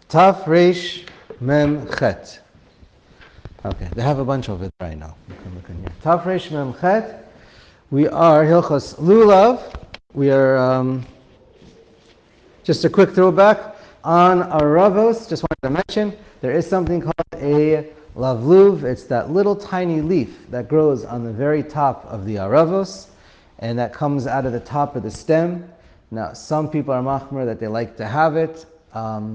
Taf Reish Mem Chet. Okay, they have a bunch over there right now. You can look in here. Taf Reish Mem Chet. We are Hilchos Lulav. We are just a quick throwback on Aravos. Just wanted to mention there is something called a lavluv. It's that little tiny leaf that grows on the very top of the Aravos, and that comes out of the top of the stem. Now, some people are machmer that they like to have it.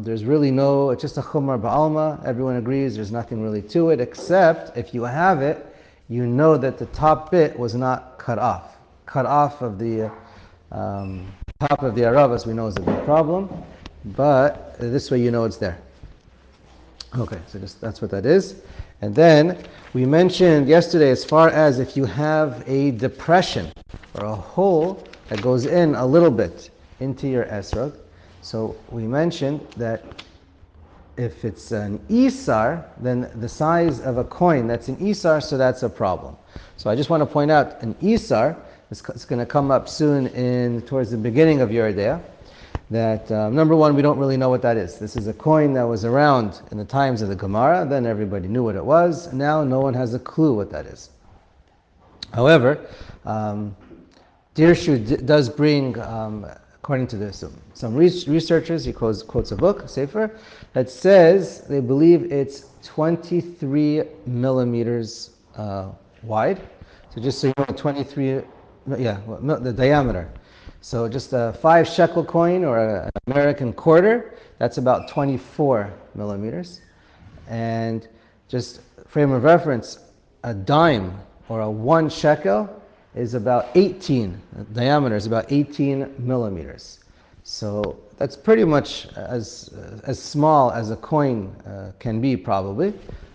There's really no, it's just a chumar ba'alma. Everyone agrees there's nothing really to it, except if you have it, you know that the top bit was not cut off. Cut off of the top of the aravas, we know is a big problem, but this way you know it's there. Okay, so that's what that is. And then we mentioned yesterday, as far as if you have a depression or a hole that goes in a little bit into your esrog. So we mentioned that if it's an isar, then the size of a coin that's an isar, so that's a problem. So I just want to point out an isar, it's going to come up soon towards the beginning of your idea, that number one, we don't really know what that is. This is a coin that was around in the times of the Gemara, then everybody knew what it was. Now no one has a clue what that is. However, Dirshu does bring, according to this, some researchers, he quotes a book, a sefer, that says they believe it's 23 millimeters wide. So just so you know, 23, the diameter. So just a 5 shekel coin or an American quarter, that's about 24 millimeters. And just frame of reference, a dime or a 1 shekel is about 18, the diameter is about 18 millimeters. So that's pretty much as small as a coin can be, probably,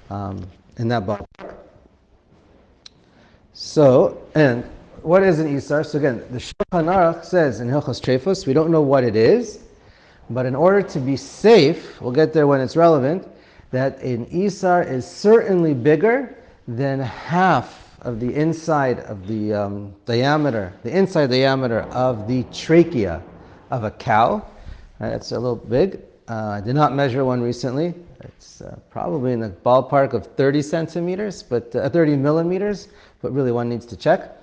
in that ballpark. So, and what is an isar? So again, the Shulchan Aruch says in Hilchos Trefos, we don't know what it is, but in order to be safe, we'll get there when it's relevant, that an isar is certainly bigger than half of the inside of the diameter, the inside diameter of the trachea of a cow. That's a little big. I did not measure one recently. It's probably in the ballpark of 30 centimeters, but 30 millimeters, but really one needs to check.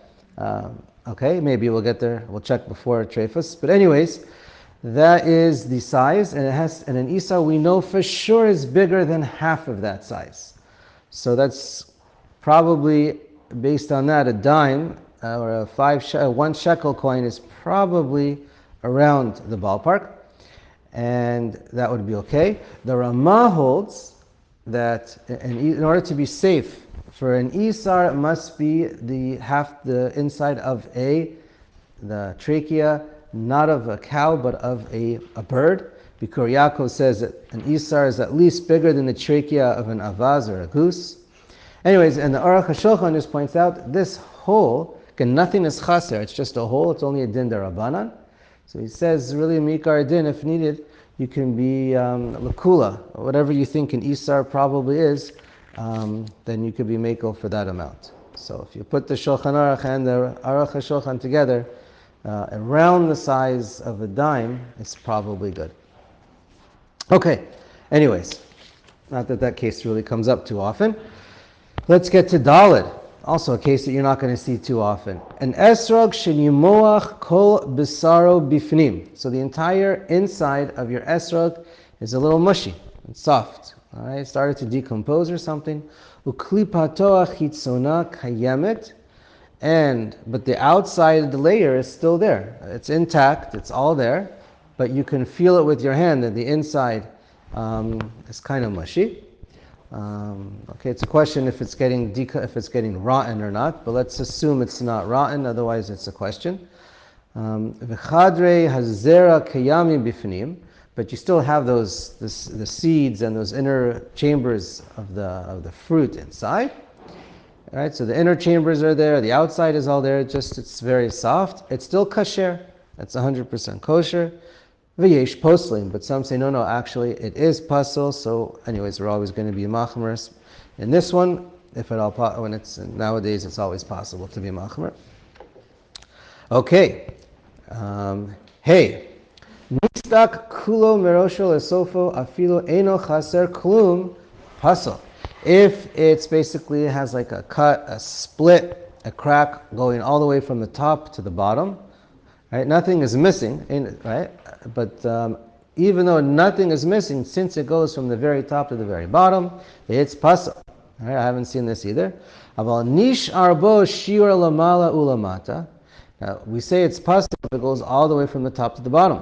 Okay, maybe we'll get there. We'll check before Trefus. But anyways, that is the size, and an isar we know for sure is bigger than half of that size. So that's probably, based on that, a dime or a 1 shekel coin is probably around the ballpark, and that would be okay. The Ramah holds that in order to be safe for an isar, it must be the inside of the trachea, not of a cow, but of a bird. Because Yaakov says that an isar is at least bigger than the trachea of an avaz or a goose. Anyways, and the Orach Chaim just points out this hole, again, nothing is chaser, it's just a hole, it's only a din derabanan. So he says, really, mikar din, if needed, you can be lakula, whatever you think an isar probably is, then you could be makel for that amount. So if you put the Shulchan Aruch and the Aruch HaShulchan together, around the size of a dime, it's probably good. Okay, anyways, not that case really comes up too often. Let's get to Daled, also a case that you're not going to see too often. An esrog shenyimoach kol bisaro bifnim. So the entire inside of your esrog is a little mushy and soft. All right, it started to decompose or something. Uklipato achitzona kayemet, but the outside of the layer is still there. It's intact. It's all there, but you can feel it with your hand that the inside is kind of mushy. Okay, it's a question if it's getting rotten or not, but let's assume it's not rotten. Otherwise, it's a question. V'chadrei hazera kayami bifnim. But you still have the seeds and those inner chambers of the fruit inside. All right, so the inner chambers are there, the outside is all there, it's very soft. It's still kasher, that's 100% kosher. V'yesh poslim, but some say no, actually it is pasul. So anyways, we're always going to be machmer. In this one, if at all, when it's nowadays, it's always possible to be machmer. Okay, hey. Nistak kulo merosho lesofo afilo eno chaser klum pasal. If it's basically has like a cut, a split, a crack going all the way from the top to the bottom, right? Nothing is missing, right? But even though nothing is missing, since it goes from the very top to the very bottom, it's pasal. Right? I haven't seen this either. Aval nish arbo shir lamala ulamata. Now, we say it's pasal if it goes all the way from the top to the bottom.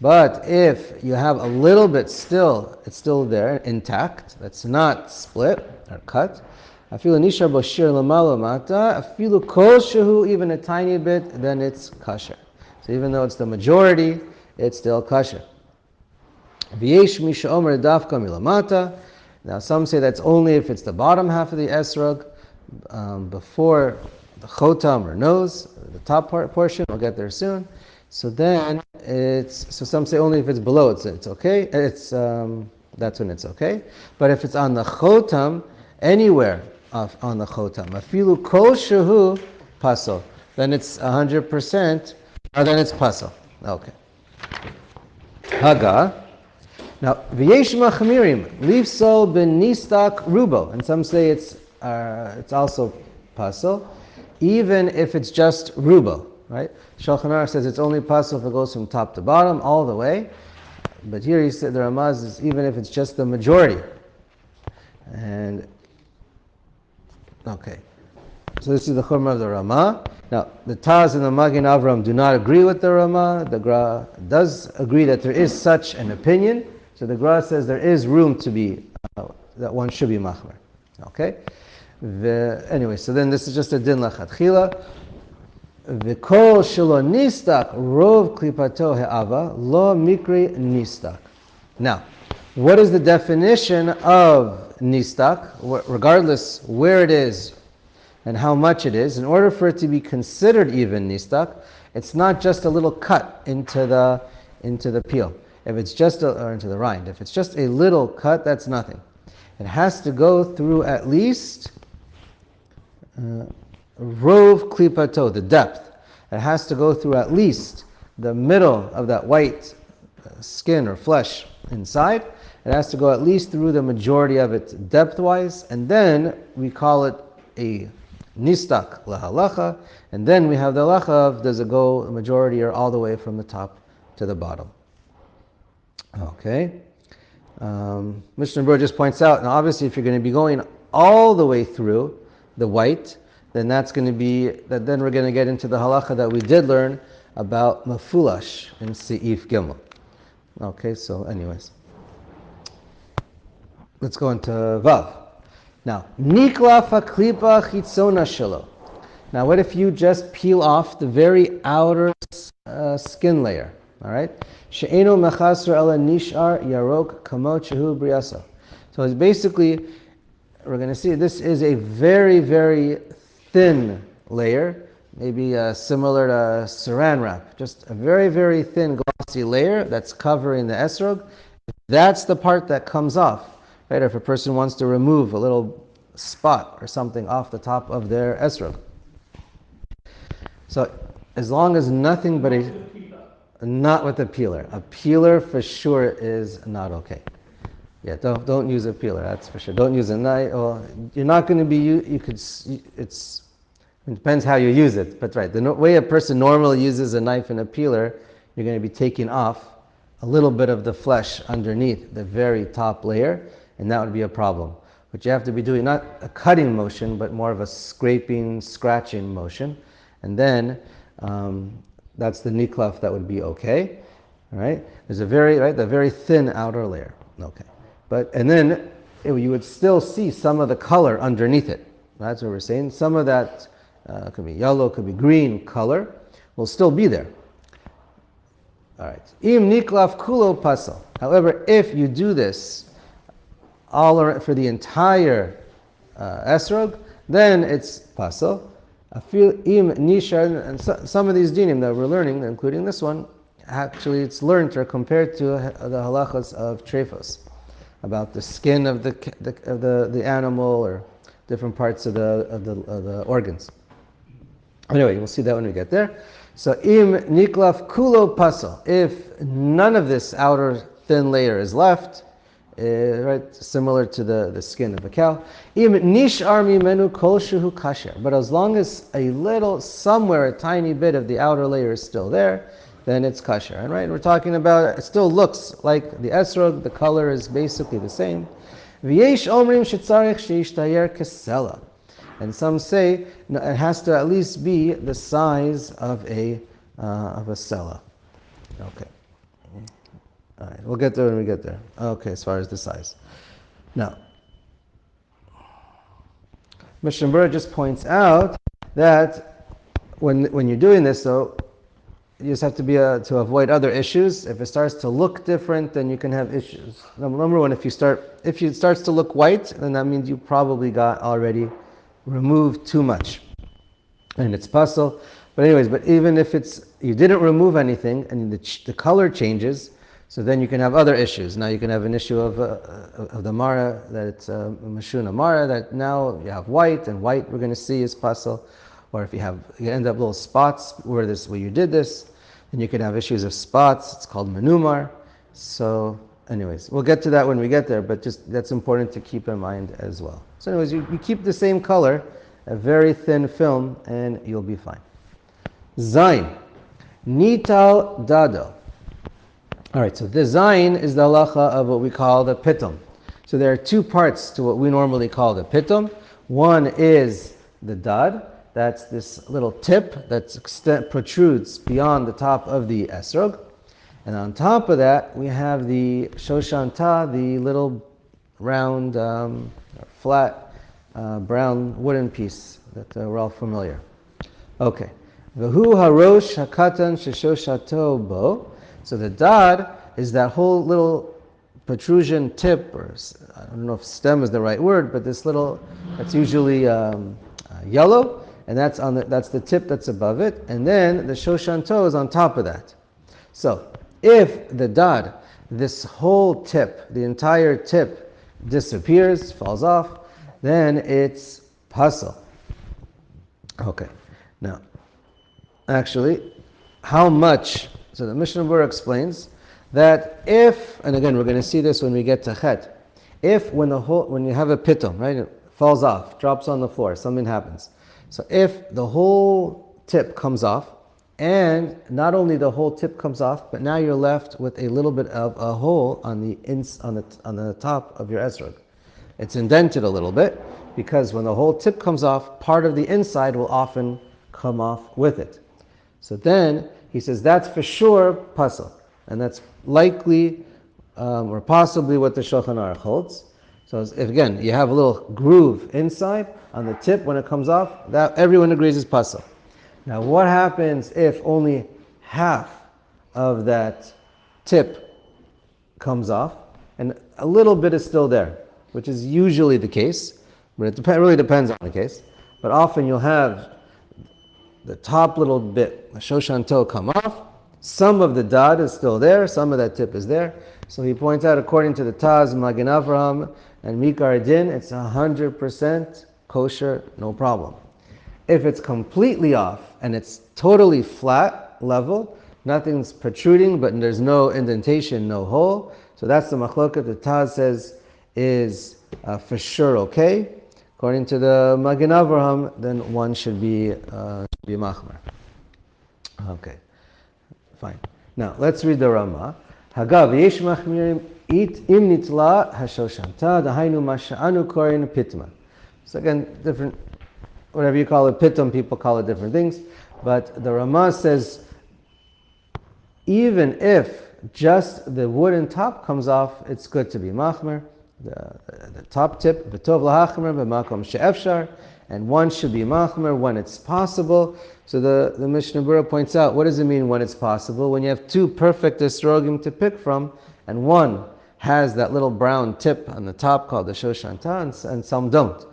But if you have a little bit still, it's still there, intact, that's not split or cut. Afilu nishar bo shir lamala ulamata. Afilu kol shehu, even a tiny bit, then it's kosher. So even though it's the majority, it's still kosher. V'yesh misha omer dafka milamata. Now some say that's only if it's the bottom half of the esrog, before the chotam or nose, the top portion. We'll get there soon. So then so some say only if it's below it's okay. That's when it's okay. But if it's on the chotam, anywhere on the chotam, afilu kol shehu pasol, then it's 100%. Or then it's pasal. Okay. Haga. Now, v'yesh machmirim lifsol ben nistak rubo, and some say it's also pasal, even if it's just rubo, right? Shulchan Aruch says it's only pasal if it goes from top to bottom all the way, but here he said the Ramaz is even if it's just the majority. And okay, so this is the chumrah of the Ramah. Now, the Taz and the Magin Avram do not agree with the Ramah. The Gra does agree that there is such an opinion. So the Gra says there is room to be, that one should be machmer. Okay? Anyway, so then this is just a din lachatchila. V'kol shelo nistak rov klipato he'ava lo mikri nistak. Now, what is the definition of nistak? Regardless where it is and how much it is, in order for it to be considered even nistak, it's not just a little cut into the peel. If it's just or into the rind, if it's just a little cut, that's nothing. It has to go through at least rov klipato, the depth. It has to go through at least the middle of that white skin or flesh inside. It has to go at least through the majority of it depth-wise, and then we call it a nistak lahalacha, and then we have the halacha of does it go a majority or all the way from the top to the bottom. Okay. Mishnah Berurah just points out, now obviously if you're going to be going all the way through the white, then that's going to be, then we're going to get into the halacha that we did learn about mafulash in Seif Gimel. Okay, so anyways. Let's go into Vav. Now, Nikla faklipa chitzona shelo. Now, what if you just peel off the very outer skin layer? All right? She'eno mechasra ela nishar yarok kamot shehu briasa. So it's basically, we're going to see this is a very, very thin layer, maybe similar to saran wrap. Just a very, very thin glossy layer that's covering the esrog. That's the part that comes off. Right? Or if a person wants to remove a little spot or something off the top of their esrog. So as long as nothing but not with a peeler. A peeler for sure is not okay. Yeah, don't use a peeler, that's for sure. Don't use a knife. Well, you're not going to be, it depends how you use it. But right, the way a person normally uses a knife and a peeler, you're going to be taking off a little bit of the flesh underneath the very top layer, and that would be a problem. But you have to be doing not a cutting motion, but more of a scraping, scratching motion. And then that's the niklaf that would be okay. All right? There's the very thin outer layer. Okay. And then you would still see some of the color underneath it. That's what we're saying. Some of that could be yellow, could be green color, will still be there. All right. Im niklaf kulo pasal. However, if you do this all around, for the entire esrog, then it's pasal. I feel im nishar, and some of these dinim that we're learning, including this one, actually it's learned or compared to the halachas of trefos, about the skin of the animal or different parts of the organs. Anyway, we'll see that when we get there. So im niklaf kulo pasal. If none of this outer thin layer is left, right, similar to the skin of a cow, im nishar mimenu kol shehu kasher. But as long as a little, somewhere, a tiny bit of the outer layer is still there, then it's kasher. And right, we're talking about, it still looks like the esrog, the color is basically the same. V'yesh omrim shetzarich sheishtayer kesela. And some say no, it has to at least be the size of a sela. Okay. All right, we'll get there when we get there. Okay, as far as the size. Now, Mishnah Berurah just points out that when you're doing this, so you just have to be to avoid other issues. If it starts to look different, then you can have issues. Number one, if it starts to look white, then that means you probably got already removed too much, and it's puzzle. But anyways, but even if you didn't remove anything and the color changes, so then you can have other issues. Now you can have an issue of the mara, that it's a mashuna mara, that now you have white, and white we're going to see is puzzle. Or if you end up little spots where you did this, then you can have issues of spots. It's called manumar. So anyways, we'll get to that when we get there, but just that's important to keep in mind as well. So anyways, you keep the same color, a very thin film, and you'll be fine. Zayin, nital dado. All right, so the zayin is the halacha of what we call the pitom. So there are two parts to what we normally call the pitom. One is the dad. That's this little tip that protrudes beyond the top of the esrog. And on top of that, we have the shoshan ta, the little round, flat, brown wooden piece that we're all familiar. Okay. V'hu harosh hakatan sheshoshato bo. So the dad is that whole little protrusion tip, or I don't know if stem is the right word, but this little, that's usually yellow, and that's the tip that's above it, and then the shoshan to is on top of that. So if the dad, this whole tip, the entire tip disappears, falls off, then it's pasal. Okay, now, actually, how much? So the Mishnah Berurah explains that if, and again we're going to see this when we get to chet, if when you have a pitom, right, it falls off, drops on the floor, something happens. So if the whole tip comes off, and not only the whole tip comes off, but now you're left with a little bit of a hole on the top of your esrog. It's indented a little bit because when the whole tip comes off, part of the inside will often come off with it. So then he says that's for sure pasal, and that's likely or possibly what the Shulchan Aruch holds. So if again you have a little groove inside on the tip when it comes off, that everyone agrees is pasal. Now what happens if only half of that tip comes off and a little bit is still there, which is usually the case, but it really depends on the case. But often you'll have the top little bit, the shoshan to, come off. Some of the dad is still there, some of that tip is there. So he points out, according to the Taz, Magen Avraham, and Mikar Din, it's 100% kosher, no problem. If it's completely off and it's totally flat, level, nothing's protruding, but there's no indentation, no hole, so that's the machloket the Taz says is for sure okay. According to the Magen Avraham, then one should be machmer. Okay, fine. Now let's read the Ramah. Hagav yesh machmirim it im nitla hashoshanta dahainu masha'anu korin pitma. So again, different, whatever you call it, pitom, people call it different things. But the Ramah says, even if just the wooden top comes off, it's good to be machmer. The top tip, v'tov lahachmer b'makom she'efshar, and one should be machmer when it's possible. So the Mishnah Berurah points out, what does it mean when it's possible? When you have two perfect esrogim to pick from, and one has that little brown tip on the top called the shoshan ta, and some don't.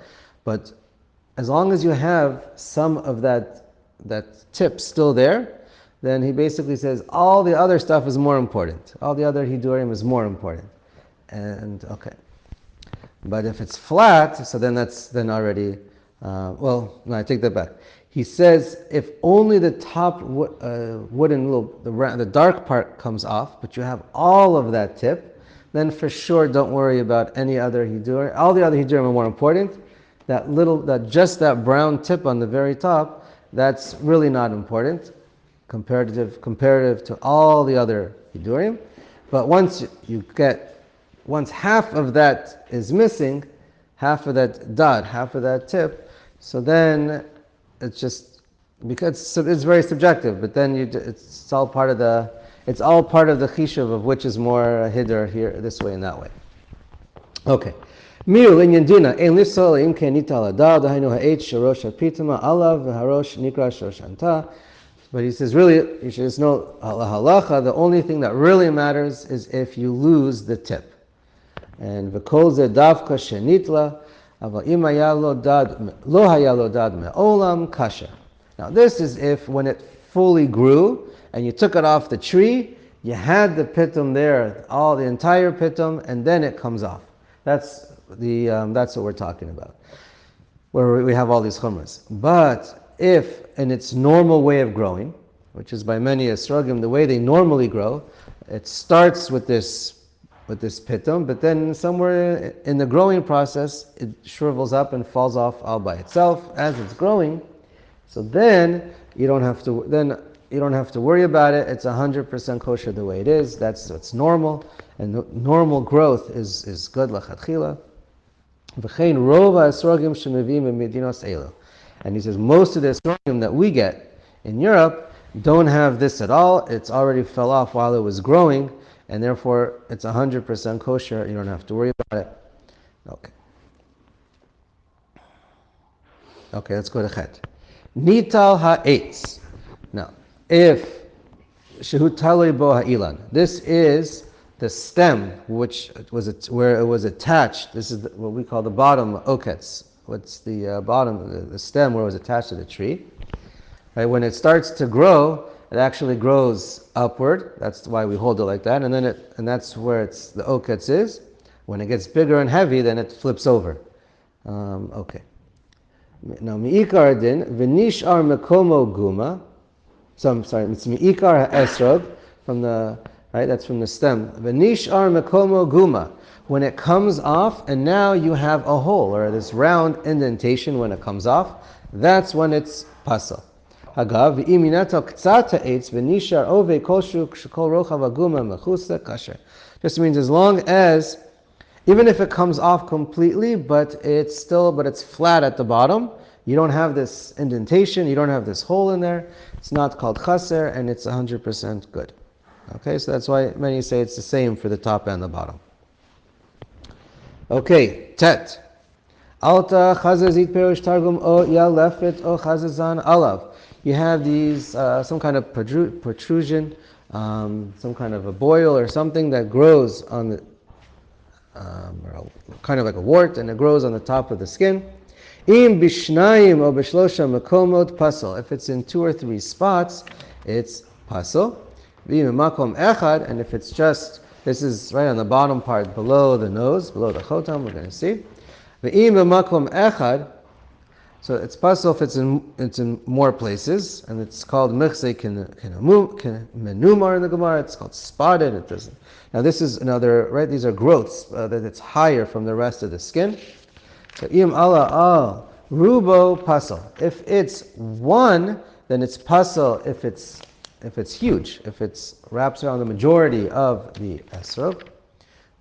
But as long as you have some of that tip still there, then he basically says all the other stuff is more important. All the other hidurim is more important. And okay. But if it's flat, so then that's already, well, no, I take that back. He says if only the top wooden the dark part comes off, but you have all of that tip, then for sure don't worry about any other hidur. All the other hidurim are more important. Just that brown tip on the very top, that's really not important, comparative to all the other hidurim. But once half of that is missing, half of that dot, half of that tip, so then it's just, because it's very subjective, but then it's all part of the chishuv of which is more hidur here, this way and that way. Okay. Miu linyan dina ein lifsol im ken nital adal dahainu ha'et sharosh ha'pitama alav v'harosh nikra shoshanta. But he says, really, you should just know halacha. The only thing that really matters is if you lose the tip. And v'kol ze davka shenitla aval im haya lo haya lo dad me'olam kasha. Now this is if when it fully grew and you took it off the tree, you had the pitom there, the entire pitom, and then it comes off. That's what we're talking about, where we have all these chumras. But if in its normal way of growing, which is by many etrogim, the way they normally grow, it starts with this pitom, but then somewhere in the growing process, it shrivels up and falls off all by itself as it's growing. So then you don't have to worry about it. It's 100% kosher the way it is. That's normal, and normal growth is good lachatchila. V'chein rova esrogim shemevim b'medinos elu. And he says most of the esrogim that we get in Europe don't have this at all. It's already fell off while it was growing, and therefore it's 100% kosher. You don't have to worry about it. Okay, let's go to chet. Nital ha'etz. Now, if shehu talei bo ha'ilan, this is the stem where it was attached. This is what we call the bottom oketz. What's the bottom, the stem where it was attached to the tree. Right? When it starts to grow, it actually grows upward. That's why we hold it like that. And that's where the oketz is. When it gets bigger and heavy, then it flips over. Okay. Now, mi'ikar din v'nishar mekomo guma. So I'm sorry, it's mi'ikar ha'esrog from the right. That's from the stem. V'nishar mekomo guma. When it comes off, and now you have a hole or this round indentation when it comes off, that's when it's pasal. Hagav v'iminato k'tzat ha'etz v'nishar ove koshu k'shekol rochav aguma mechusa kasher. Just means as long as, even if it comes off completely, but it's flat at the bottom, you don't have this indentation, you don't have this hole in there, it's not called chaser, and it's 100% good. Okay, so that's why many say it's the same for the top and the bottom. Okay, tet. Alta chazazit perush targum o yalefet o chazazan alav. You have these, some kind of protrusion, some kind of a boil or something that grows on the, kind of like a wart, and it grows on the top of the skin. Im bishnayim o bishlosha makomot pasal. If it's in 2 or 3 spots, it's pasal. V'im makom echad, and if it's just, this is right on the bottom part, below the nose, below the chotam, we're going to see. V'im makom echad, so it's pasal if it's in more places, and it's called mechse menumar in the Gemara. It's called spotted. It doesn't. Now this is another, right? These are growths that it's higher from the rest of the skin. So im ala al rubo pasal. If it's one, then it's pasal. If it's huge, if it's wraps around the majority of the esrog.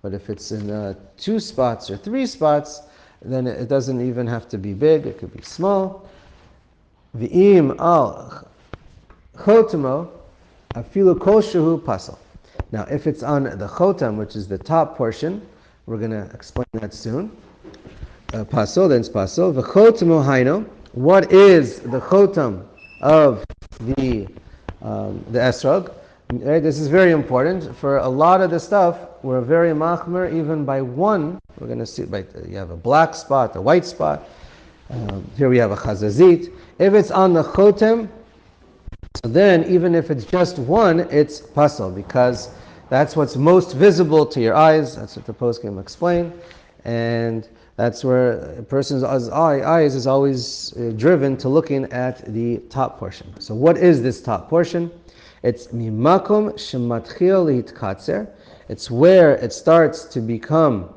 But if it's in 2 spots or 3 spots, then it doesn't even have to be big, it could be small. V'im al chotamo afilu koshuhu pasal. Now, if it's on the chotam, which is the top portion, we're going to explain that soon. Pasal, then it's pasal. V'chotamo haino. What is the chotam of the esrog? Right, this is very important. For a lot of the stuff, we're very machmer even by one. We're going to see, you have a black spot, a white spot. Here we have a chazazit. If it's on the chotem, so then even if it's just one, it's pasal, because that's what's most visible to your eyes. That's what the poskim explain. And That's where a person's eyes is always driven to looking at the top portion. So what is this top portion? It's mimakom shematchil lihitkatzer. It's where it starts to become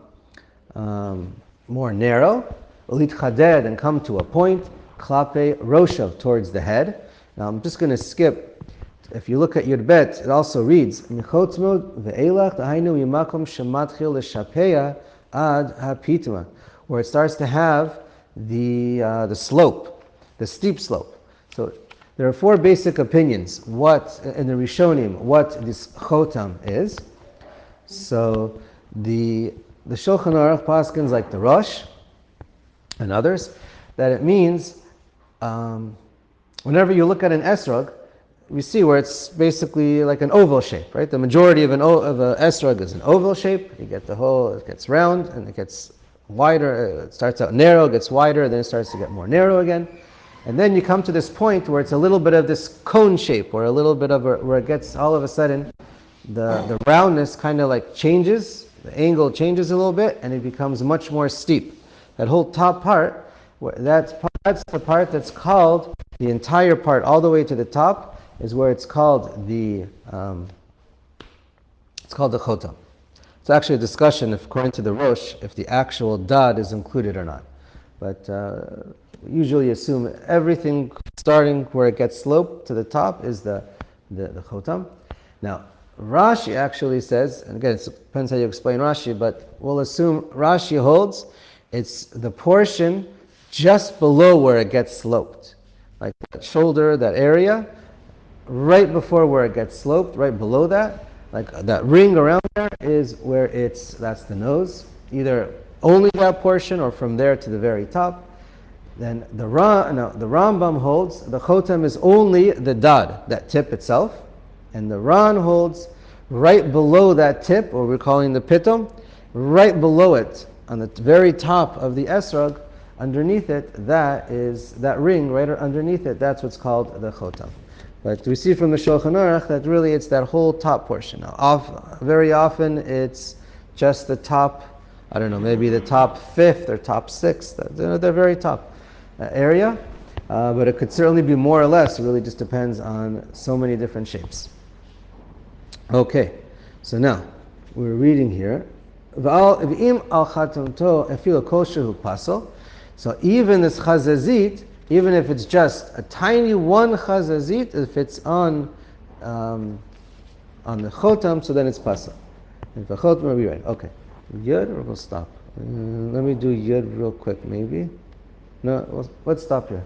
more narrow, litchaded, and come to a point, klape roshav, towards the head. Now I'm just going to skip. If you look at Yud Bet, it also reads, Michotmod ve'elach dahainu mimakom shematchil l'shapeya ad ha-pitoma, where it starts to have the slope, the steep slope. So there are four basic opinions what in the Rishonim what this Chotam is. So the Shulchan Aruch paskins like the Rosh and others that it means whenever you look at an Etrog, we see where it's basically like an oval shape, right? The majority of an Etrog is an oval shape. You get the whole, it gets round and it gets wider. It starts out narrow, gets wider, then it starts to get more narrow again. And then you come to this point where it's a little bit of this cone shape, or a little bit of where it gets all of a sudden the roundness kind of like changes, the angle changes a little bit, and it becomes much more steep. That whole top part, that's the part that's called, the entire part all the way to the top is where it's called the Chotam. It's actually a discussion, if according to the Rosh, if the actual dad is included or not. But we usually assume everything starting where it gets sloped to the top is the Chotam. Now, Rashi actually says, and again, it depends how you explain Rashi, but we'll assume Rashi holds it's the portion just below where it gets sloped. Like that shoulder, that area, right before where it gets sloped, right below that, like that ring around there is where that's the nose. Either only that portion or from there to the very top. Then the Rambam holds the Chotam is only the dad, that tip itself. And the Ran holds right below that tip, or we're calling the Pitom, right below it, on the very top of the Etrog, underneath it, that is that ring right underneath it, that's what's called the Chotam. But we see from the Shulchan Aruch that really it's that whole top portion. Now, very often it's just the top, I don't know, maybe the top fifth or top sixth, the very top area. But it could certainly be more or less. It really just depends on so many different shapes. Okay, so now we're reading here. So even this chazazit, even if it's just a tiny one chazazit, if it's on the chotam, so then it's pasal. If the chotam will be right. Okay, yud, or we'll stop. Let me do yud real quick, maybe. No, let's stop here.